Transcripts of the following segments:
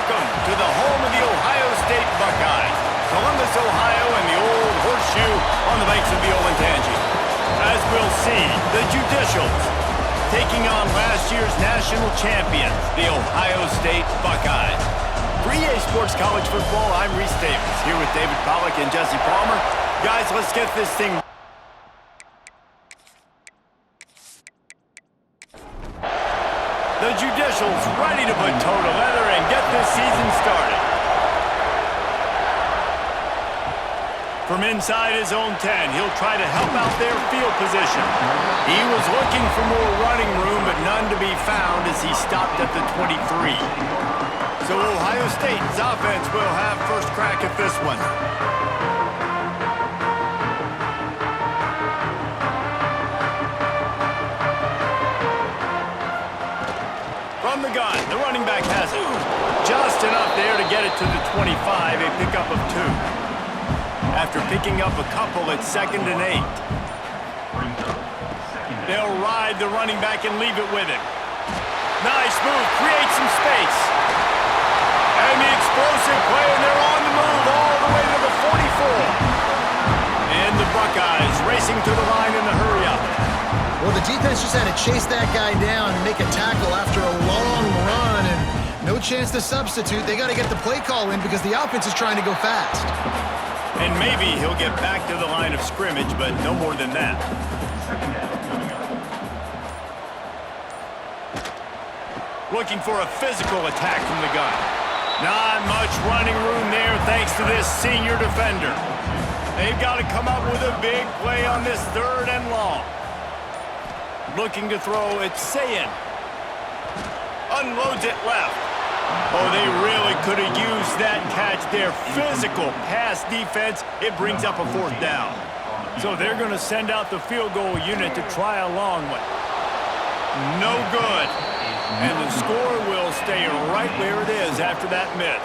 welcome to the home of the Ohio State Buckeyes, Columbus, Ohio, and the old horseshoe on the banks of the Olentangy. As we'll see, the Judicials taking on last year's national champions, the Ohio State Buckeyes. For EA Sports College Football, I'm Reese Davis, here with David Pollack and Jesse Palmer. Guys, let's get this thing. The Judicials ready to put toe to leather and get this season started. From inside his own 10, he'll try to help out their field position. He was looking for more running room, but none to be found as he stopped at the 23. So Ohio State's offense will have first crack at this one. From the gun, the running back has it. Just enough there to get it to the 25, a pickup of 2. After picking up a couple, it's 2nd and 8. They'll ride the running back and leave it with him. Nice move, create some space. And the explosive play, and they're on the move all the way to the 44. And the Buckeyes racing to the line in the hurry-up. Well, the defense just had to chase that guy down and make a tackle after a long run, and no chance to substitute. They got to get the play call in because the offense is trying to go fast. And maybe he'll get back to the line of scrimmage, but no more than that. Looking for a physical attack from the gun. Not much running room there thanks to this senior defender. They've got to come up with a big play on this 3rd and long. Looking to throw, it's Sayin. Unloads it left. Oh, they really could have used that catch there. Physical pass defense. It brings up a 4th down. So they're going to send out the field goal unit to try a long one. No good. And the score will stay right where it is after that miss.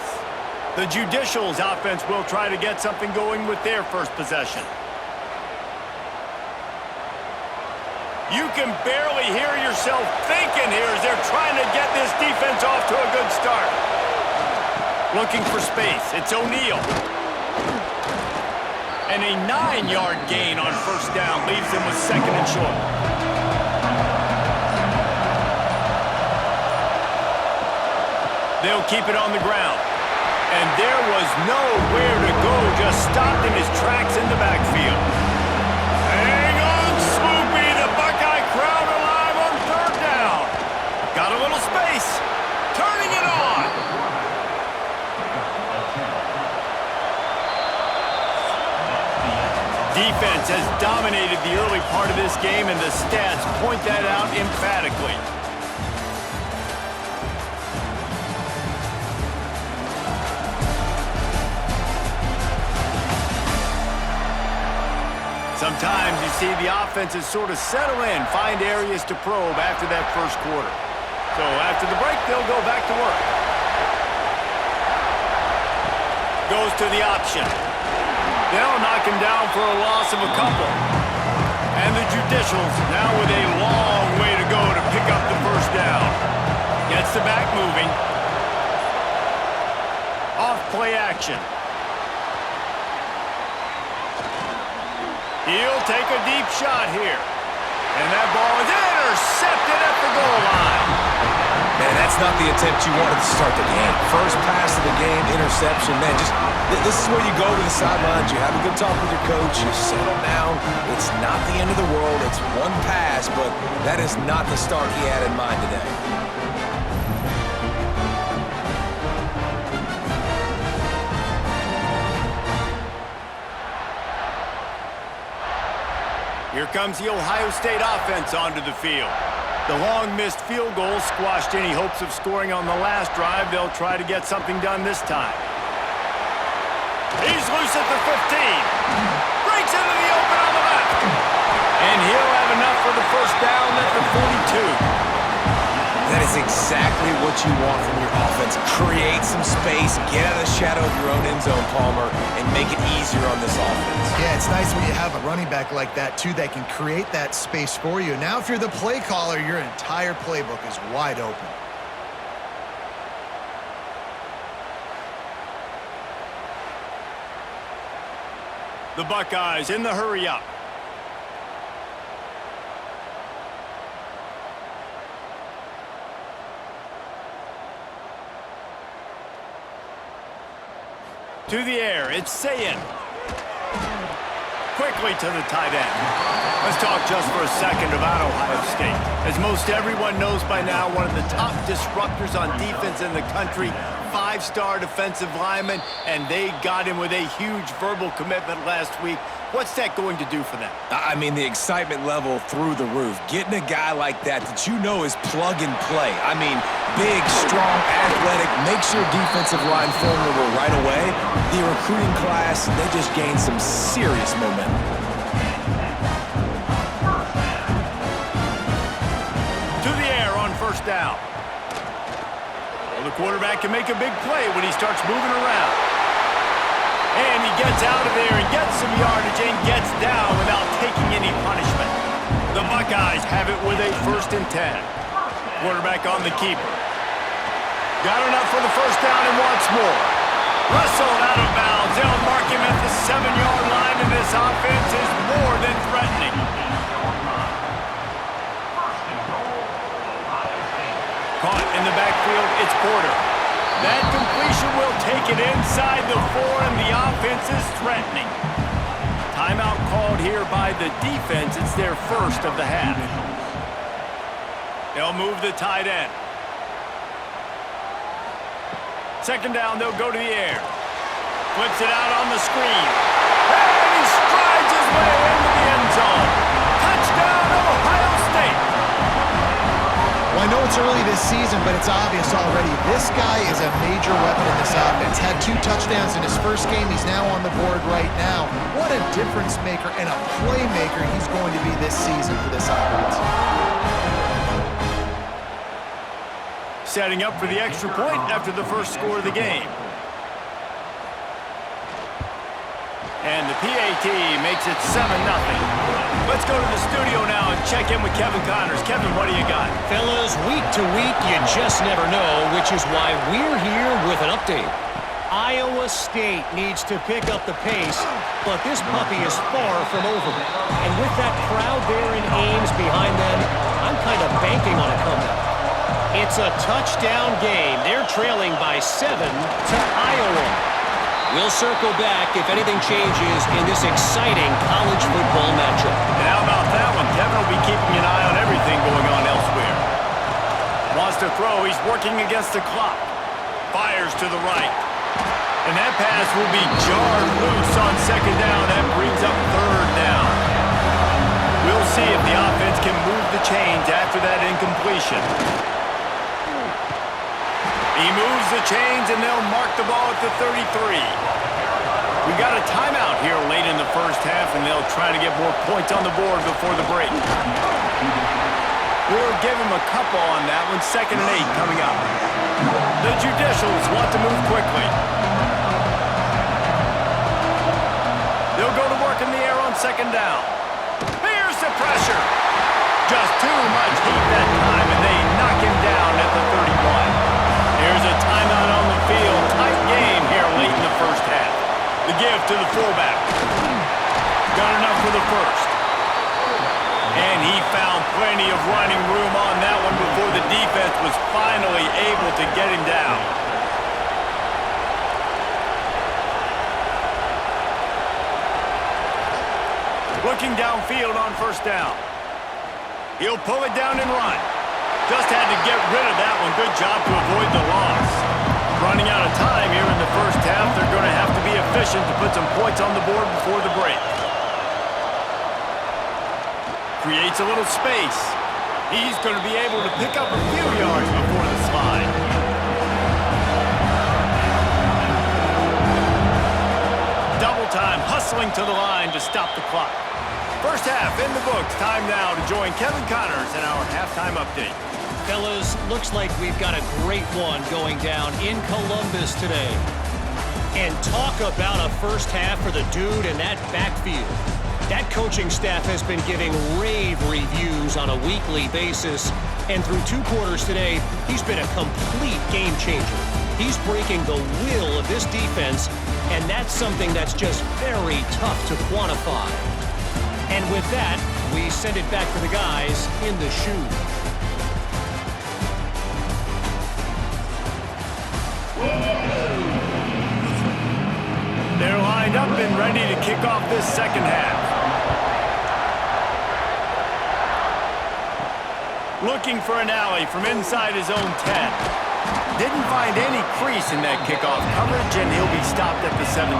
The Judicials offense will try to get something going with their first possession. You can barely hear yourself thinking here as they're trying to get this defense off to a good start. Looking for space. It's O'Neal. And a 9-yard gain on 1st down leaves them with 2nd and short. They'll keep it on the ground. And there was nowhere to go, just stopped in his tracks in the backfield. Hang on, Swoopy, the Buckeye crowd alive on 3rd down. Got a little space, turning it on. Defense has dominated the early part of this game, and the stats point that out emphatically. Sometimes you see the offenses sort of settle in, find areas to probe after that first quarter. So after the break, they'll go back to work. Goes to the option. They'll knock him down for a loss of a couple. And the Judicials now with a long way to go to pick up the 1st down. Gets the back moving. Off play action. He'll take a deep shot here. And that ball is intercepted at the goal line. Man, that's not the attempt you wanted to start the game. First pass of the game, interception. Man, this is where you go to the sidelines. You have a good talk with your coach. You settle down. It's not the end of the world. It's one pass, but that is not the start he had in mind today. Here comes the Ohio State offense onto the field. The long missed field goal squashed any hopes of scoring on the last drive. They'll try to get something done this time. He's loose at the 15. Breaks into the open on the left. And he'll have enough for the 1st down at the 42. That is exactly what you want from your offense. Create some space, get out of the shadow of your own end zone, Palmer, and make it easier on this offense. Yeah, it's nice when you have a running back like that, too, that can create that space for you. Now, if you're the play caller, your entire playbook is wide open. The Buckeyes in the hurry up. To the air, it's Sayin. Quickly to the tight end. Let's talk just for a second about Ohio State. As most everyone knows by now, one of the top disruptors on defense in the country, five-star defensive lineman, and they got him with a huge verbal commitment last week. What's that going to do for them? I mean, the excitement level through the roof. Getting a guy like that you know is plug and play. I mean, big, strong, athletic, makes your defensive line formidable right away. The recruiting class, they just gained some serious momentum. To the air on first down. Well, the quarterback can make a big play when he starts moving around. And he gets out of there and gets some yardage and gets down without taking any punishment. The Buckeyes have it with a 1st and 10. Quarterback on the keeper. Got enough for the first down and wants more. Wrestled out of bounds. They'll mark him at the 7-yard line, and this offense is more than threatening. Caught in the backfield, it's Porter. That completion will take it inside the 4, and the offense is threatening. Timeout called here by the defense. It's their first of the half. They'll move the tight end. 2nd down, they'll go to the air. Flips it out on the screen. And he strides his way into the end zone. Touchdown, Ohio State. Well, I know it's early this season, but it's obvious already. This guy is a major weapon in this offense. Had 2 touchdowns in his first game. He's now on the board right now. What a difference maker and a playmaker he's going to be this season for this offense. Setting up for the extra point after the first score of the game. And the PAT makes it 7-0. Let's go to the studio now and check in with Kevin Connors. Kevin, what do you got? Fellas, week to week, you just never know, which is why we're here with an update. Iowa State needs to pick up the pace, but this puppy is far from over. And with that crowd there in Ames behind them, I'm kind of banking on a comeback. It's a touchdown game. They're trailing by 7 to Iowa. We'll circle back if anything changes in this exciting college football matchup. And how about that one? Kevin will be keeping an eye on everything going on elsewhere. Wants to throw. He's working against the clock. Fires to the right. And that pass will be jarred loose on 2nd down. That brings up 3rd down. We'll see if the offense can move the chains after that incompletion. He moves the chains, and they'll mark the ball at the 33. We got a timeout here late in the first half, and they'll try to get more points on the board before the break. We'll give him a couple on that one. 2nd and 8 coming up. The Judicials want to move quickly. They'll go to work in the air on 2nd down. Here's the pressure. Just too much heat that time, and they knock him down at the 31. Here's a timeout on the field. Tight game here late in the first half. The give to the fullback. Got enough for the first. And he found plenty of running room on that one before the defense was finally able to get him down. Looking downfield on 1st down. He'll pull it down and run. Just had to get rid of that one. Good job to avoid the loss. Running out of time here in the first half. They're going to have to be efficient to put some points on the board before the break. Creates a little space. He's going to be able to pick up a few yards before the slide. Double time, hustling to the line to stop the clock. First half in the books. Time now to join Kevin Connors in our halftime update. Fellas, looks like we've got a great one going down in Columbus today. And talk about a first half for the dude in that backfield. That coaching staff has been giving rave reviews on a weekly basis. And through 2 quarters today, he's been a complete game changer. He's breaking the will of this defense, and that's something that's just very tough to quantify. And with that, we send it back to the guys in the shoe. They're lined up and ready to kick off this second half. Looking for an alley from inside his own 10. Didn't find any crease in that kickoff coverage, and he'll be stopped at the 17.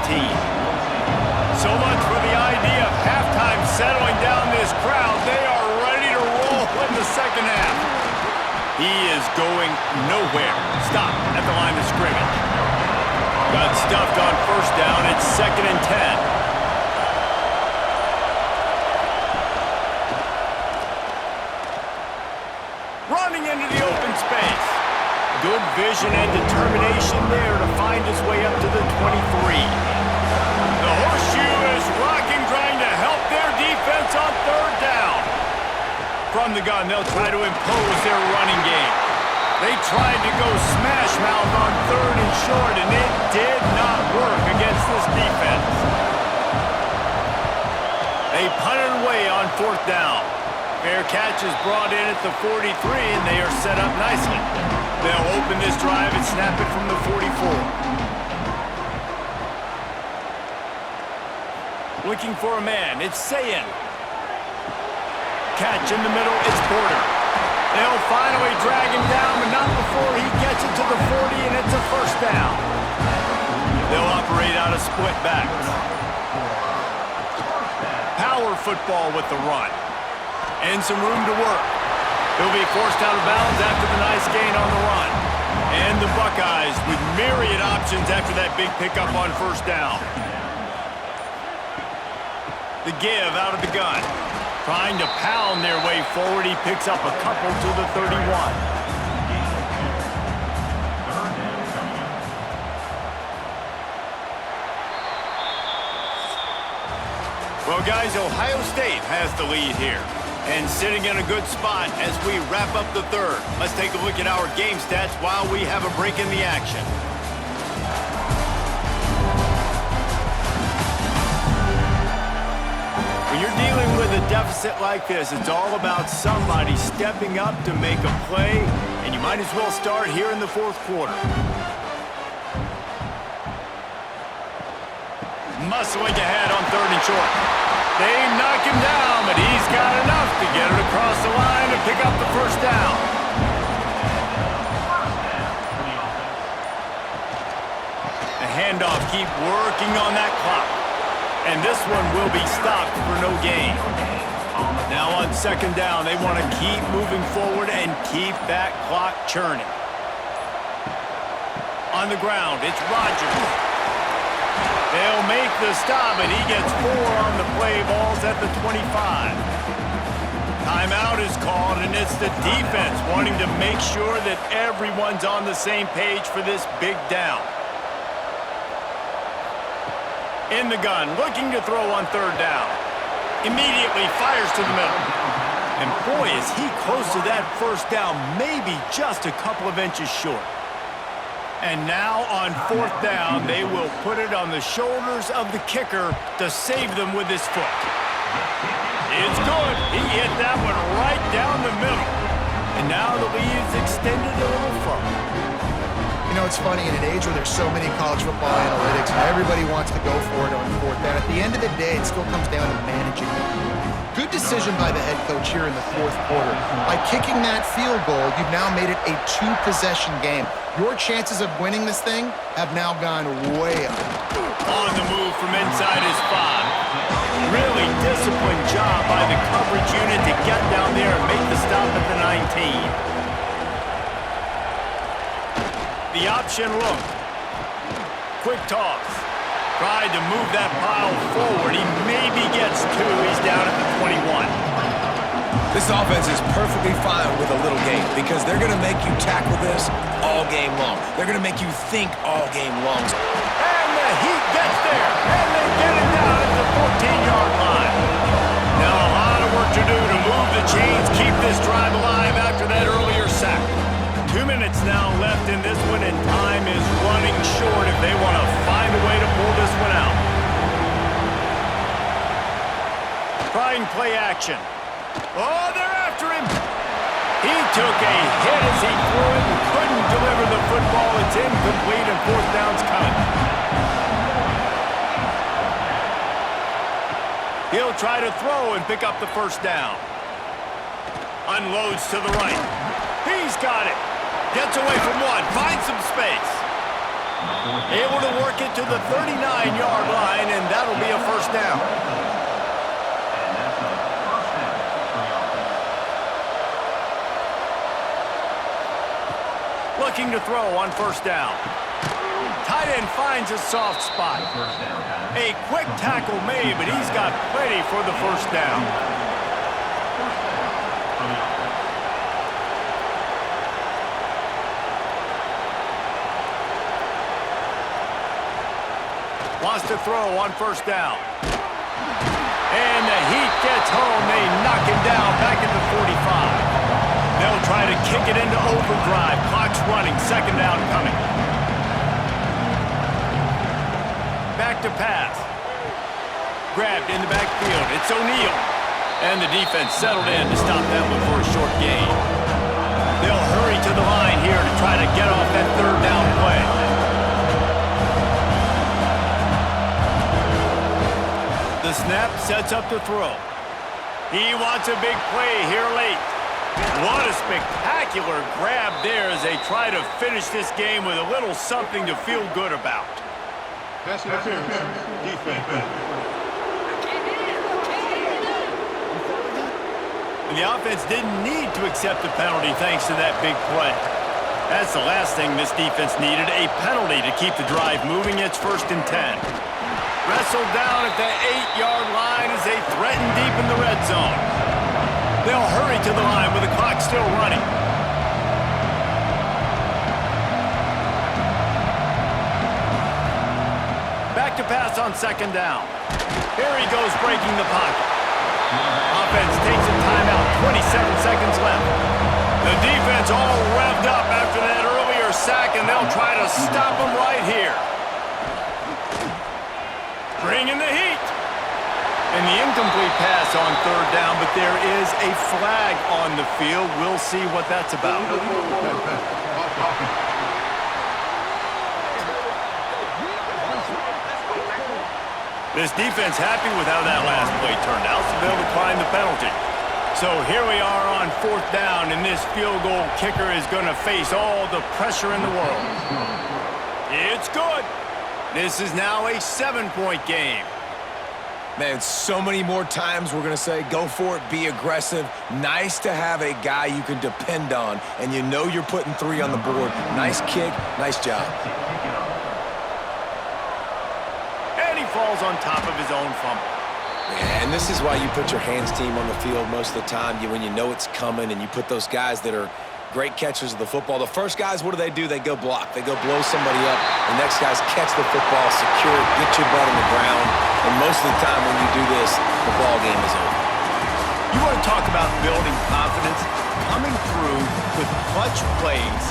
So much for the idea of halftime settling down this crowd. They are ready to roll in the second half. He is going nowhere. Stopped at the line of scrimmage. Got stuffed on first down. It's 2nd and 10. Running into the open space. Good vision and determination there to find his way up to the 23. The horseshoe is rocking, trying to help their defense on third down. From the gun, they'll try to impose their running game. They tried to go smash mouth on 3rd and short, and it did not work against this defense. They punted away on 4th down. Fair catch is brought in at the 43, and they are set up nicely. They'll open this drive and snap it from the 44. Looking for a man, it's Sayin. Catch in the middle, it's Porter. They'll finally drag him down, but not before he gets it to the 40, and it's a first down. They'll operate out of split backs. Power football with the run. And some room to work. He'll be forced out of bounds after the nice gain on the run. And the Buckeyes with myriad options after that big pickup on first down. The give out of the gun. Trying to pound their way forward. He picks up a couple to the 31. Well, guys, Ohio State has the lead here. And sitting in a good spot as we wrap up the third. Let's take a look at our game stats while we have a break in the action. When you're dealing with a deficit like this, it's all about somebody stepping up to make a play, and you might as well start here in the 4th quarter. Muscling ahead on 3rd and short. They knock him down, but he's got enough to get it across the line to pick up the first down. The handoff, keep working on that clock. And this one will be stopped for no gain. Now on 2nd down, they want to keep moving forward and keep that clock churning. On the ground, it's Rodgers. They'll make the stop, and he gets 4 on the play. Balls at the 25. Timeout is called, and it's the defense wanting to make sure that everyone's on the same page for this big down. In the gun, looking to throw on 3rd down. Immediately fires to the middle. And boy, is he close to that first down, maybe just a couple of inches short. And now on 4th down, they will put it on the shoulders of the kicker to save them with his foot. It's good. He hit that one right down the middle. And now the lead is extended a little further. You know, it's funny, in an age where there's so many college football analytics and everybody wants to go for it on 4th down, at the end of the day, it still comes down to managing the game. Good decision by the head coach here in the 4th quarter. By kicking that field goal, you've now made it a 2-possession game. Your chances of winning this thing have now gone way up. On the move from inside his 5. Really disciplined job by the coverage unit to get down there and make the stop at the 19. The option look. Quick toss. Tried to move that pile forward. He maybe gets 2. He's down at the 21. This offense is perfectly fine with a little game because they're going to make you tackle this all game long. They're going to make you think all game long. And the heat gets there. And they get it down at the 14-yard line. Now a lot of work to do to move the chains, keep this drive alive after that earlier sack. 2 minutes now left in this one, and time is playing play action. Oh, they're after him. He took a hit as he threw it and couldn't deliver the football. It's incomplete and fourth down's coming. He'll try to throw and pick up the first down. Unloads to the right. He's got it. Gets away from one. Finds some space. Able to work it to the 39-yard line, and that'll be a first down. Looking to throw on first down. Tight end finds a soft spot. A quick tackle made, but he's got plenty for the first down. Wants to throw on first down. And the heat gets home. They knock him down back at the 45. They'll try to kick it into overdrive. Clock's running. Second down coming. Back to pass. Grabbed in the backfield. It's O'Neal. And the defense settled in to stop that one for a short gain. They'll hurry to the line here to try to get off that third down play. The snap sets up the throw. He wants a big play here late. What a spectacular grab there as they try to finish this game with a little something to feel good about. Pass interference. Defense. And the offense didn't need to accept the penalty thanks to that big play. That's the last thing this defense needed, a penalty to keep the drive moving. It's 1st and 10. Wrestled down at the 8-yard line as they threaten deep in the red zone. They'll hurry to the line with the clock still running. Back to pass on second down. Here he goes breaking the pocket. Offense takes a timeout, 27 seconds left. The defense all revved up after that earlier sack, and they'll try to stop him right here. Bringing the heat. And the incomplete pass on third down, but there is a flag on the field. We'll see what that's about. This defense happy with how that last play turned out, so they'll decline the penalty. So here we are on fourth down, and this field goal kicker is going to face all the pressure in the world. It's good. This is now a 7-point game. Man, so many more times we're going to say, go for it, be aggressive. Nice to have a guy you can depend on, and you know you're putting 3 on the board. Nice kick, nice job. And he falls on top of his own fumble. Yeah, and this is why you put your hands team on the field most of the time, when you know it's coming, and you put those guys that are great catchers of the football. The first guys, what do? They go block. They go blow somebody up. The next guys catch the football, secure it, get your butt on the ground. And most of the time when you do this, the ball game is over. You want to talk about building confidence? Coming through with clutch plays,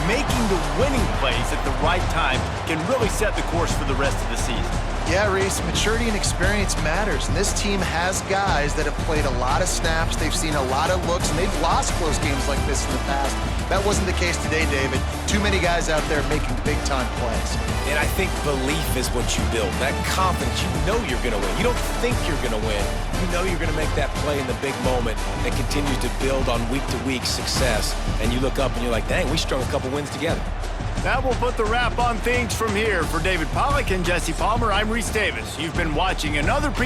making the winning plays at the right time can really set the course for the rest of the season. Yeah, Reese, maturity and experience matters, and this team has guys that have played a lot of snaps, they've seen a lot of looks, and they've lost close games like this in the past. That wasn't the case today, David. Too many guys out there making big-time plays. And I think belief is what you build. That confidence, you know you're going to win. You don't think you're going to win. You know you're going to make that play in the big moment that continues to build on week-to-week success. And you look up and you're like, dang, we strung a couple wins together. That will put the wrap on things from here. For David Pollack and Jesse Palmer, I'm Reese Davis. You've been watching another